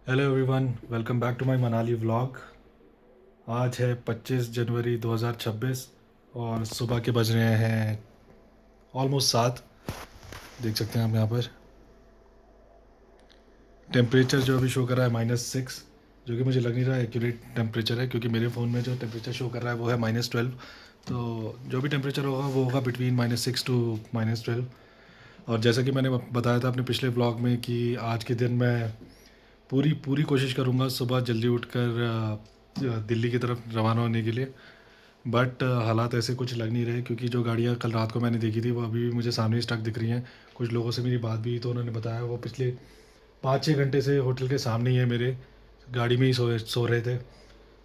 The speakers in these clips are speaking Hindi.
Hello everyone, welcome back to my Manali vlog. आज है 25 जनवरी 2026 और सुबह के बज रहे हैं ऑलमोस्ट 7। देख सकते हैं आप यहाँ पर टेम्परेचर जो अभी शो कर रहा है -6, जो कि मुझे लग नहीं रहा एक्यूरेट टेम्परेचर है, क्योंकि मेरे फ़ोन में जो टेम्परेचर शो कर रहा है वो है -12। तो जो भी टेम्परेचर होगा वो होगा बिटवीन -6 टू -12। और जैसा कि मैंने बताया था अपने पिछले व्लॉग में कि आज के दिन मैं पूरी पूरी कोशिश करूँगा सुबह जल्दी उठकर दिल्ली की तरफ रवाना होने के लिए। बट हालात ऐसे कुछ लग नहीं रहे, क्योंकि जो गाड़ियाँ कल रात को मैंने देखी थी वो अभी भी मुझे सामने ही स्टक दिख रही हैं। कुछ लोगों से मेरी बात भी हुई तो उन्होंने बताया वो पिछले 5-6 घंटे से होटल के सामने ही है, मेरे गाड़ी में ही सो रहे थे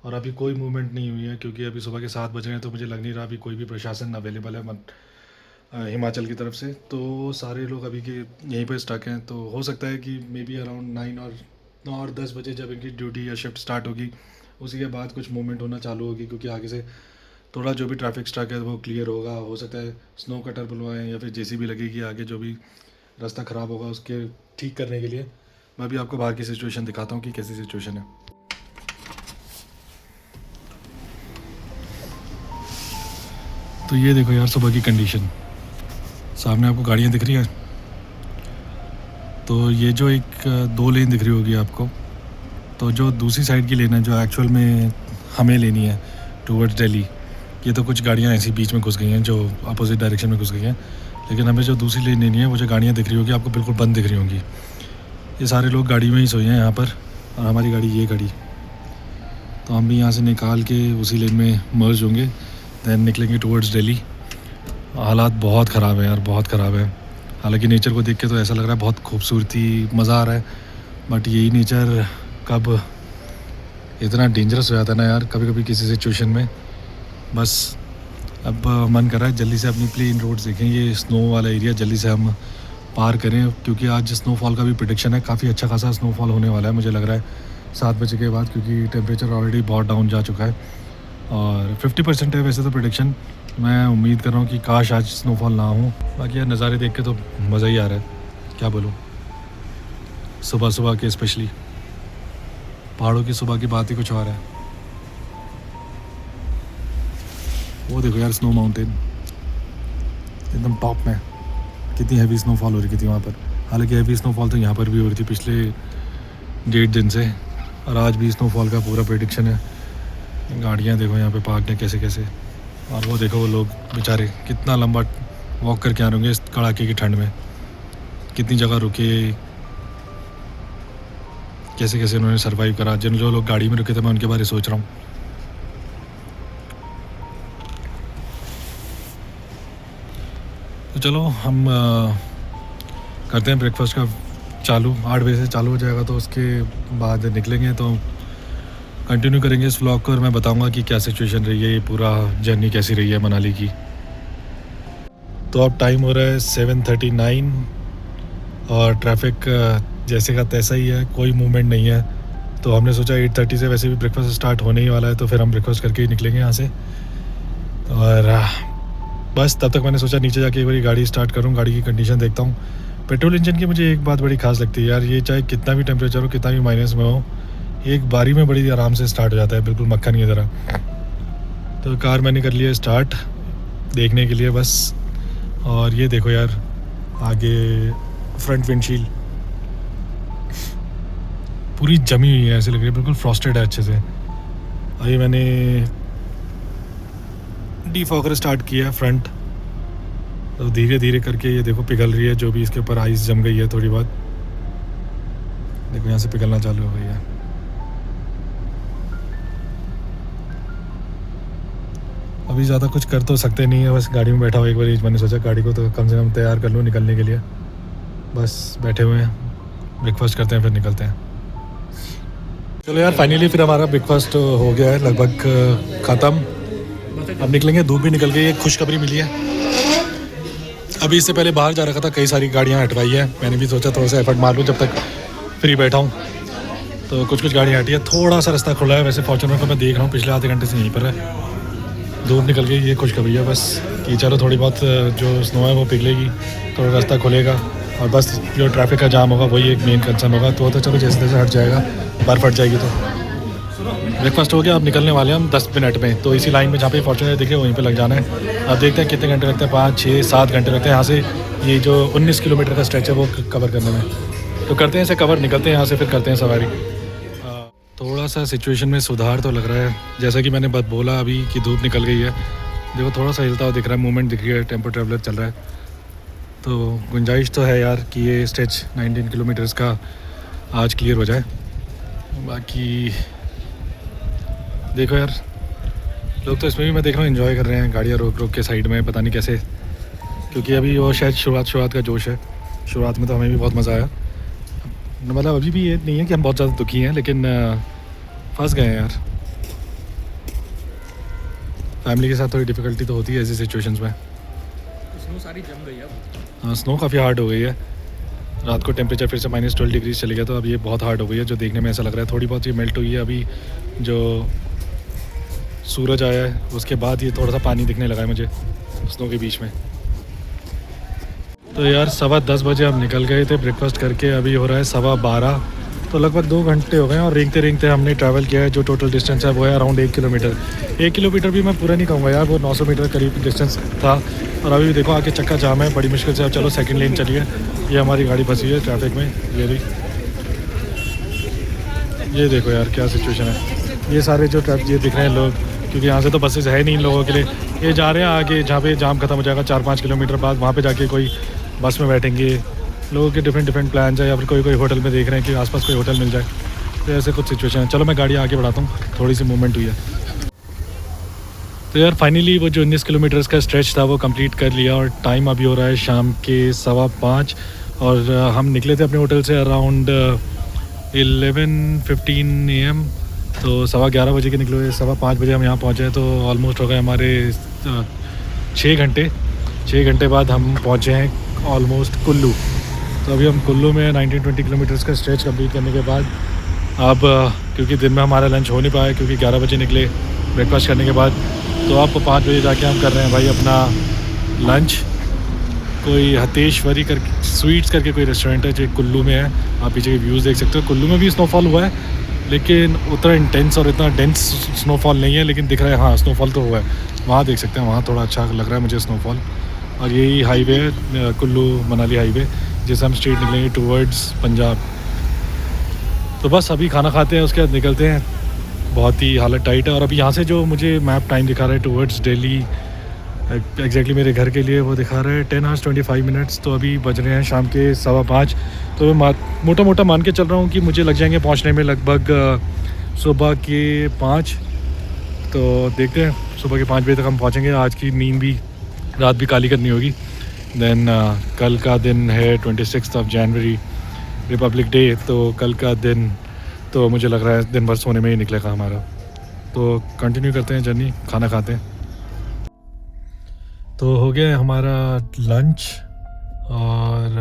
और अभी कोई मूवमेंट नहीं हुई है, क्योंकि अभी सुबह के 7 बज रहे हैं। तो मुझे लग नहीं रहा अभी कोई भी प्रशासन अवेलेबल है हिमाचल की तरफ से। तो सारे लोग अभी के यहीं पर स्टक हैं। तो हो सकता है कि मे बी अराउंड 9 और 10 बजे जब इनकी ड्यूटी या शिफ्ट स्टार्ट होगी उसी के बाद कुछ मूवमेंट होना चालू होगी, क्योंकि आगे से थोड़ा जो भी ट्रैफिक स्टक है वो क्लियर होगा। हो सकता है स्नो कटर बुलवाएं या फिर जेसीबी लगेगी आगे, जो भी रास्ता ख़राब होगा उसके ठीक करने के लिए। मैं भी आपको बाहर की सिचुएशन दिखाता हूँ कि कैसी सिचुएशन है। तो ये देखो यार, सुबह की कंडीशन सामने आपको गाड़ियाँ दिख रही हैं। तो ये जो एक 2 लेन दिख रही होगी आपको, तो जो दूसरी साइड की लेन है जो एक्चुअल में हमें लेनी है टूवर्ड्स दिल्ली, ये तो कुछ गाड़ियाँ ऐसी बीच में घुस गई हैं जो अपोजिट डायरेक्शन में घुस गई हैं। लेकिन हमें जो दूसरी लेन लेनी है वो जो गाड़ियाँ दिख रही होगी आपको बिल्कुल बंद दिख रही होंगी। ये सारे लोग गाड़ी में ही सोए हैं यहाँ पर, और हमारी गाड़ी ये गाड़ी। तो हम भी यहाँ से निकाल के उसी लेन में मर्ज होंगे, दैन निकलेंगे टूवर्ड्स दिल्ली। हालात बहुत ख़राब है यार, बहुत ख़राब है। हालांकि नेचर को देख के तो ऐसा लग रहा है बहुत खूबसूरती, मज़ा आ रहा है। बट यही नेचर कब इतना डेंजरस हो जाता है ना यार, कभी कभी किसी सिचुएशन में। बस अब मन कर रहा है जल्दी से अपनी प्लेन रोड्स देखें, ये स्नो वाला एरिया जल्दी से हम पार करें, क्योंकि आज स्नोफॉल का भी प्रेडिक्शन है। काफ़ी अच्छा खासा स्नोफॉल होने वाला है मुझे लग रहा है 7 बजे के बाद, क्योंकि टेम्परेचर ऑलरेडी बहुत डाउन जा चुका है और 50% है वैसे तो प्रेडिक्शन। मैं उम्मीद कर रहा हूँ कि काश आज स्नोफॉल ना हो। बाकी यार नज़ारे देख के तो मज़ा ही आ रहा है, क्या बोलूँ। सुबह सुबह के स्पेशली पहाड़ों की सुबह की बात ही कुछ और है। वो देखो यार, स्नो माउंटेन एकदम टॉप में, कितनी हैवी स्नोफॉल हो रही थी वहाँ पर। हालांकि हैवी स्नोफॉल तो यहाँ पर भी हो रही थी पिछले 1.5 दिन से, और आज भी स्नोफॉल का पूरा प्रेडिक्शन है। गाड़ियाँ देखो यहाँ पे पार्क है कैसे कैसे, और वो देखो वो लोग बेचारे कितना लंबा वॉक करके आ रहे होंगे इस कड़ाके की ठंड में। कितनी जगह रुके, कैसे कैसे उन्होंने सर्वाइव करा। जो लोग गाड़ी में रुके थे मैं उनके बारे में सोच रहा हूँ। तो चलो हम करते हैं ब्रेकफास्ट का चालू। 8 बजे से चालू हो जाएगा, तो उसके बाद निकलेंगे तो कंटिन्यू करेंगे इस व्लॉग को, और मैं बताऊंगा कि क्या सिचुएशन रही है, ये पूरा जर्नी कैसी रही है मनाली की। तो अब टाइम हो रहा है 7:39 और ट्रैफिक जैसे का तैसा ही है, कोई मूवमेंट नहीं है। तो हमने सोचा 8:30 से वैसे भी ब्रेकफास्ट स्टार्ट होने ही वाला है, तो फिर हम ब्रेकफास्ट करके ही निकलेंगे यहाँ से। और बस तब तक मैंने सोचा नीचे जाके एक बार गाड़ी स्टार्ट करूँ, गाड़ी की कंडीशन देखता हूँ। पेट्रोल इंजन की मुझे एक बात बड़ी खास लगती है यार, ये चाहे कितना भी टेम्परेचर हो, कितना भी माइनस में हो, एक बारी में बड़ी आराम से स्टार्ट हो जाता है, बिल्कुल मक्खन की तरह। तो कार मैंने कर लिया स्टार्ट देखने के लिए बस। और ये देखो यार आगे फ्रंट विंडशील्ड पूरी जमी हुई है, ऐसे लग रही है बिल्कुल फ्रॉस्टेड है अच्छे से। अभी मैंने डीफॉगर स्टार्ट किया है फ्रंट, तो धीरे धीरे करके ये देखो पिघल रही है, जो भी इसके ऊपर आइस जम गई है थोड़ी बहुत, देखो यहाँ से पिघलना चालू हो गई है। अभी ज़्यादा कुछ कर तो सकते नहीं है, बस गाड़ी में बैठा हुआ एक बार मैंने सोचा गाड़ी को तो कम से कम तैयार कर लूँ निकलने के लिए। बस बैठे हुए हैं, ब्रेकफास्ट करते हैं फिर निकलते हैं। चलो यार फाइनली फिर हमारा ब्रेकफास्ट हो गया है लगभग ख़त्म। अब निकलेंगे, धूप भी निकल गई है, खुशखबरी मिली है। अभी इससे पहले बाहर जा रखा था, कई सारी गाड़ियाँ हटवाई है, मैंने भी सोचा थोड़ा सा एफर्ट मार लूँ जब तक फ्री बैठा हूँ। तो कुछ कुछ गाड़ियाँ हटी है, थोड़ा सा रास्ता खुला है। वैसे फॉर्च्यूनर को मैं देख रहा हूँ पिछले आधे घंटे से यहीं पर है, धूप निकल गई, ये खुशखबरी है बस कि चलो थोड़ी बहुत जो स्नो है वो पिघलेगी, थोड़ा रास्ता खुलेगा, और बस जो ट्रैफिक का जाम होगा वही एक मेन कंसर्न होगा। तो चलो जैसे जैसे हट जाएगा बर्फ़ फट जाएगी। तो ब्रेकफास्ट हो गया, अब निकलने वाले हैं हम 10 मिनट में। तो इसी लाइन में जहाँ पे फॉर्चूनर दिखे वहीं पे लग जाना है। अब देखते हैं कितने घंटे लगते हैं, 5, 6, 7 घंटे लगते हैं यहाँ से ये जो 19 किलोमीटर का स्ट्रेच है वो कवर करने में। तो करते हैं इसे कवर, निकलते हैं यहाँ से, फिर करते हैं सवारी। थोड़ा सा सिचुएशन में सुधार तो लग रहा है, जैसा कि मैंने बात बोला अभी कि धूप निकल गई है। देखो थोड़ा सा हिलता हुआ दिख रहा है, मूवमेंट दिख रही है, टेम्पो ट्रैवलर चल रहा है। तो गुंजाइश तो है यार कि ये स्ट्रेच 19 किलोमीटर्स का आज क्लियर हो जाए। बाकी देखो यार, लोग तो इसमें भी मैं देख रहा हूँ एंजॉय कर रहे हैं, गाड़ियाँ रोक रोक के साइड में, पता नहीं कैसे, क्योंकि अभी वो शायद शुरुआत का जोश है। शुरुआत में तो हमें भी बहुत मज़ा आया, मतलब अभी भी ये नहीं है कि हम बहुत ज़्यादा दुखी हैं, लेकिन फंस गए हैं यार। फैमिली के साथ थोड़ी डिफ़िकल्टी तो होती है ऐसी सिचुएशंस में। स्नो सारी जम गई है अब। हाँ, स्नो काफ़ी हार्ड हो गई है। रात को टेम्परेचर फिर से -12 डिग्री चले गया, तो अब ये बहुत हार्ड हो गई है, जो देखने में ऐसा लग रहा है। थोड़ी बहुत ये मेल्ट हुई है अभी, जो सूरज आया है उसके बाद ये थोड़ा सा पानी दिखने लगा है मुझे स्नो के बीच में। तो यार 10:15 बजे हम निकल गए थे ब्रेकफास्ट करके, अभी हो रहा है 12:15, तो लगभग 2 घंटे हो गए हैं। और रेंगते रेंगते हमने ट्रैवल किया है। जो टोटल डिस्टेंस है वो है अराउंड 1 किलोमीटर। 1 किलोमीटर भी मैं पूरा नहीं कहूँगा यार, वो 900 मीटर करीब डिस्टेंस था। और अभी देखो आगे चक्का जाम है, बड़ी मुश्किल से। अब चलो सेकंड लेन चलिए, ये हमारी गाड़ी फंसी है ट्रैफिक में। ये भी ये देखो यार क्या सिचुएशन है। ये सारे जो ये दिख रहे हैं लोग, क्योंकि यहाँ से तो बसेस है नहीं इन लोगों के लिए, ये जा रहे हैं आगे जहाँ पे जाम खत्म हो जाएगा 4-5 किलोमीटर बाद, वहाँ पे जाके कोई बस में बैठेंगे। लोगों के डिफरेंट प्लान्स है, या फिर कोई होटल में देख रहे हैं कि आसपास कोई होटल मिल जाए। तो ऐसे कुछ सिचुएशन है। चलो मैं गाड़ी आगे बढ़ाता हूँ, थोड़ी सी मूवमेंट हुई है। तो यार फाइनली वो जो 19 किलोमीटर्स का स्ट्रेच था वो कंप्लीट कर लिया, और टाइम अभी हो रहा है शाम के 5:15। और हम निकले थे अपने होटल से अराउंड 11:15 AM। तो 11:15 बजे के निकले हुए, 5:15 बजे हम यहाँ पहुँचे। तो ऑलमोस्ट हो गए हमारे 6 घंटे। 6 घंटे बाद हम पहुँचे हैं ऑलमोस्ट कुल्लू। तो अभी हम कुल्लू में 19-20 किलोमीटर्स का स्ट्रेच कंप्लीट करने के बाद, अब क्योंकि दिन में हमारा लंच हो नहीं पाया, क्योंकि 11 बजे निकले ब्रेकफास्ट करने के बाद, तो अब 5 बजे जाके हम कर रहे हैं भाई अपना लंच। कोई हतेश्वरी करके स्वीट्स करके कोई रेस्टोरेंट है जो कुल्लू में है। आप पीछे के व्यूज़ देख सकते हो। कुल्लू में भी स्नोफॉल हुआ है, लेकिन उतना इंटेंस और इतना डेंस स्नोफॉल नहीं है, लेकिन दिख रहा है हाँ स्नोफॉल तो हुआ है। वहाँ देख सकते हैं, वहाँ थोड़ा अच्छा लग रहा है मुझे स्नोफॉल। और यही हाईवे है कुल्लू मनाली हाईवे, जिससे हम स्ट्रेट निकलेंगे टूवर्ड्स पंजाब। तो बस अभी खाना खाते हैं, उसके बाद निकलते हैं। बहुत ही हालत टाइट है। और अभी यहाँ से जो मुझे मैप टाइम दिखा रहा है टूवर्ड्स दिल्ली, एग्जैक्टली मेरे घर के लिए वो दिखा रहा है 10 hours 25 minutes। तो अभी बज रहे हैं शाम के 5:15। तो मैं मोटा मोटा मान के चल रहा हूँ कि मुझे लग जाएंगे पहुँचने में लगभग सुबह के 5। तो देखते हैं सुबह के 5 बजे तक हम पहुँचेंगे। आज की नींद भी, रात भी काली करनी होगी। देन कल का दिन है 26 जनवरी, रिपब्लिक डे। तो कल का दिन तो मुझे लग रहा है दिन भर सोने में ही निकलेगा हमारा। तो कंटिन्यू करते हैं जर्नी, खाना खाते हैं। तो हो गया हमारा लंच, और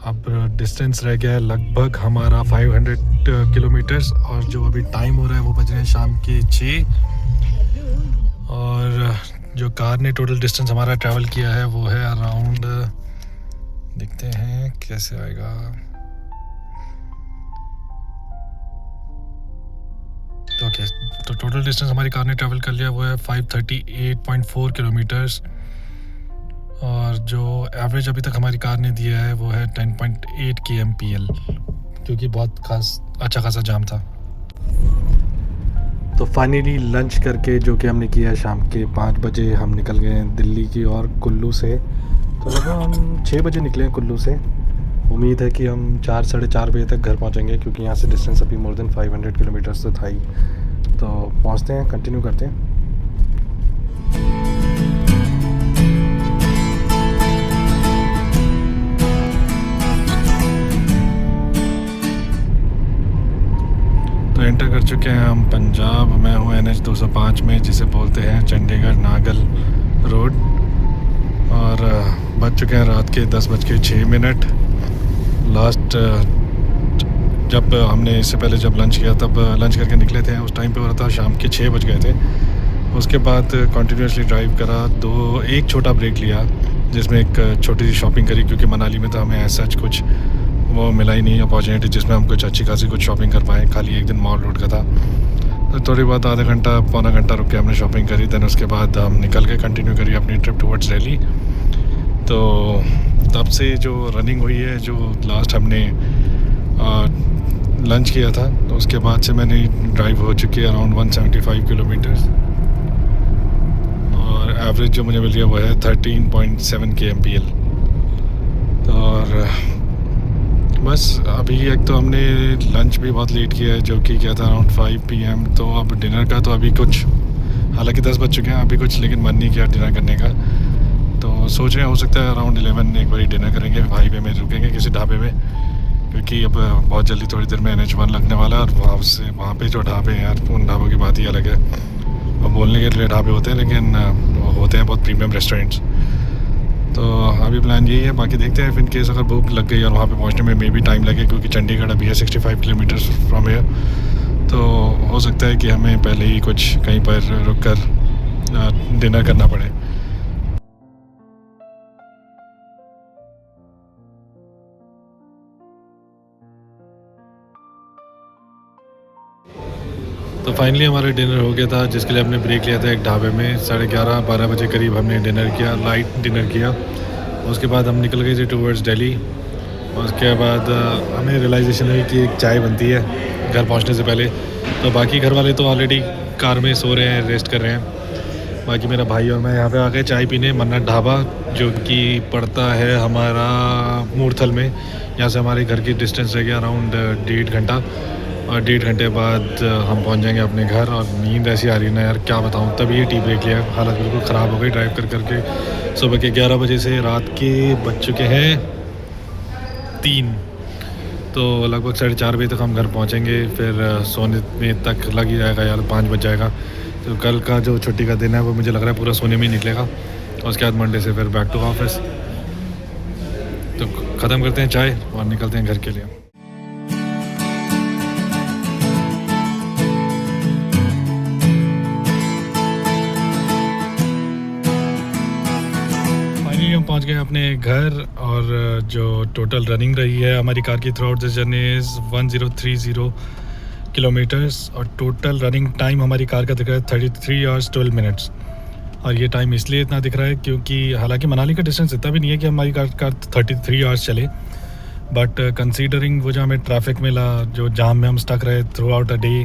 अब डिस्टेंस रह गया है लगभग हमारा 500 किलोमीटर्स। और जो अभी टाइम हो रहा है वो बज रहे हैं शाम के 6। और जो कार ने टोटल डिस्टेंस हमारा ट्रैवल किया है वो है अराउंड, देखते हैं कैसे आएगा। तो ओके, तो टोटल डिस्टेंस हमारी कार ने ट्रैवल कर लिया वो है 538.4 किलोमीटर्स। और जो एवरेज अभी तक हमारी कार ने दिया है वो है 10.8 kmpl, क्योंकि बहुत अच्छा खासा जाम था। तो फाइनली लंच करके, जो कि हमने किया है शाम के 5 बजे, हम निकल गए हैं दिल्ली की और कुल्लू से। तो लगभग हम 6 बजे निकले हैं कुल्लू से। उम्मीद है कि हम 4 साढ़े 4 बजे तक घर पहुंचेंगे, क्योंकि यहाँ से डिस्टेंस अभी मोर देन 500 किलोमीटर्स तो था ही। तो पहुँचते हैं, कंटिन्यू करते हैं। तो एंटर कर चुके हैं हम पंजाब। मैं हूँ NH 205 में, जिसे बोलते हैं चंडीगढ़ नागल रोड। और बज चुके हैं रात के 10:06। लास्ट जब हमने इससे पहले जब लंच किया, तब लंच करके निकले थे, उस टाइम पे हो रहा था शाम के 6 बज गए थे। उसके बाद कंटिन्यूसली ड्राइव करा, एक छोटा ब्रेक लिया जिसमें एक छोटी सी शॉपिंग करी, क्योंकि मनाली में तो हमें ऐसा कुछ वो मिला ही नहीं अपॉर्चुनिटी जिसमें हम कुछ अच्छी खासी कुछ शॉपिंग कर पाएँ। खाली एक दिन मॉल रोड का था, तो थोड़ी बहुत आधा घंटा पौना घंटा रुक के हमने शॉपिंग करी। देन उसके बाद हम निकल के कंटिन्यू करी अपनी ट्रिप टुवर्ड्स दिल्ली। तो तब से जो रनिंग हुई है, जो लास्ट हमने लंच किया था, तो उसके बाद से मैंने ड्राइव हो चुकी है अराउंड 175 किलोमीटर्स, और एवरेज जो मुझे मिल रही है वो है 13.7 kmpl। तो और बस अभी एक तो हमने लंच भी बहुत लेट किया है, जो कि क्या था अराउंड 5 PM। तो अब डिनर का तो अभी कुछ, हालांकि 10 बज चुके हैं अभी कुछ, लेकिन मन नहीं किया डिनर करने का। तो सोच रहे हैं हो सकता है अराउंड 11 एक बार डिनर करेंगे, हाईवे में रुकेंगे किसी ढाबे में, क्योंकि अब बहुत जल्दी थोड़ी देर में NH1 लगने वाला है। और वहाँ पे जो ढाबे हैं यार, उन ढाबों की बात ही अलग है। और बोलने के लिए ढाबे होते हैं, लेकिन वो होते हैं बहुत प्रीमियम रेस्टोरेंट्स। तो अभी प्लान यही है, बाकी देखते हैं। इन केस अगर भूख लग गई और वहाँ पे पहुँचने में मे भी टाइम लगे, क्योंकि चंडीगढ़ अभी है 65 किलोमीटर्स फ्रॉम हियर, तो हो सकता है कि हमें पहले ही कुछ कहीं पर रुक कर डिनर करना पड़े। तो फाइनली हमारा डिनर हो गया था, जिसके लिए हमने ब्रेक लिया था एक ढाबे में। 11:30-12 बजे करीब हमने डिनर किया, लाइट डिनर किया। उसके बाद हम निकल गए थे टूवर्ड्स दिल्ली। उसके बाद हमें रियलाइजेशन हुई कि एक चाय बनती है घर पहुंचने से पहले। तो बाकी घर वाले तो ऑलरेडी कार में सो रहे हैं, रेस्ट कर रहे हैं। बाकी मेरा भाई और मैं यहाँ पे आ गए चाय पीने, मन्नत ढाबा, जो कि पड़ता है हमारा मूर्थल में। यहाँ से हमारे घर की डिस्टेंस रह गया अराउंड 1.5 घंटा, और 1.5 घंटे बाद हम पहुंच जाएंगे अपने घर। और नींद ऐसी आ रही है ना यार, क्या बताऊं। तभी ये टी ब्रेक लिया, हालत बिल्कुल ख़राब हो गई ड्राइव कर करके। सुबह के 11 बजे से रात के बज चुके हैं 3, तो लगभग 4:30 बजे तक हम घर पहुंचेंगे। फिर सोने में तक लग ही जाएगा यार, 5 बज जाएगा। तो कल का जो छुट्टी का दिन है वो मुझे लग रहा है पूरा सोने में ही निकलेगा। उसके बाद मंडे से फिर बैक टू ऑफिस। तो ख़त्म करते हैं चाय और निकलते हैं घर के लिए। हम पहुंच गए अपने घर, और जो टोटल रनिंग रही है हमारी कार की through out this journey is 1030 kilometres. और टोटल रनिंग टाइम हमारी कार का दिख रहा है 33 hours 12 minutes। और ये टाइम इसलिए इतना दिख रहा है क्योंकि हालांकि मनाली का डिस्टेंस इतना भी नहीं है कि हमारी कार 33 hours चले, बट कंसीडरिंग वो जो हमें ट्रैफिक मिला, जो जाम में हम स्टक रहे थ्रू आउट अ डे,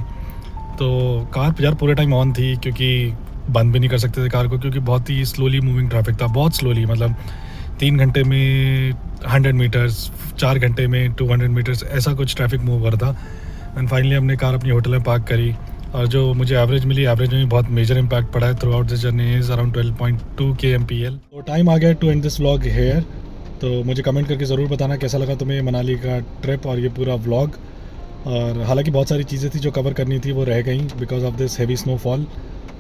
तो कार यार पूरे टाइम ऑन थी, क्योंकि बंद भी नहीं कर सकते थे कार को, क्योंकि बहुत ही स्लोली मूविंग ट्रैफिक था। बहुत स्लोली, मतलब 3 घंटे में 100 मीटर्स, 4 घंटे में 200 मीटर्स, ऐसा कुछ ट्रैफिक मूव कर था। एंड फाइनली हमने कार अपनी होटल में पार्क करी, और जो मुझे एवरेज मिली, एवरेज में भी बहुत मेजर इम्पैक्ट पड़ा है throughout this journey is around 12.2 kmpl। तो टाइम आ गया to end this vlog here. तो मुझे कमेंट करके ज़रूर बताना कैसा लगा तुम्हें मनाली का ट्रिप और ये पूरा व्लॉग। और हालांकि बहुत सारी चीज़ें थी जो कवर करनी थी, वो रह गई because of this heavy snowfall,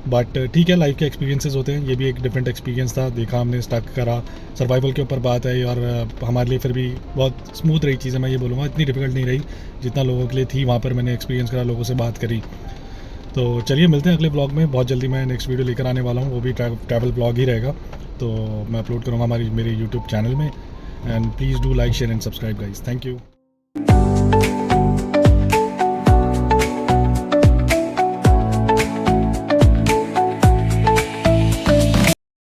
but ठीक है, लाइफ के एक्सपीरियंसेस होते हैं। ये भी एक डिफरेंट एक्सपीरियंस था, देखा हमने, स्टक करा, सर्वाइवल के ऊपर बात है। और हमारे लिए फिर भी बहुत स्मूथ रही चीज़ें, मैं ये बोलूँगा इतनी डिफिकल्ट नहीं रही जितना लोगों के लिए थी। वहाँ पर मैंने एक्सपीरियंस करा, लोगों से बात करी। तो चलिए मिलते हैं अगले ब्लॉग में। बहुत जल्दी मैं नेक्स्ट वीडियो लेकर आने वाला हूँ, वो भी ट्रैवल ब्लॉग ही रहेगा। तो मैं अपलोड करूँगा मेरे यूट्यूब चैनल में। And please do like, share and subscribe guys. Thank you.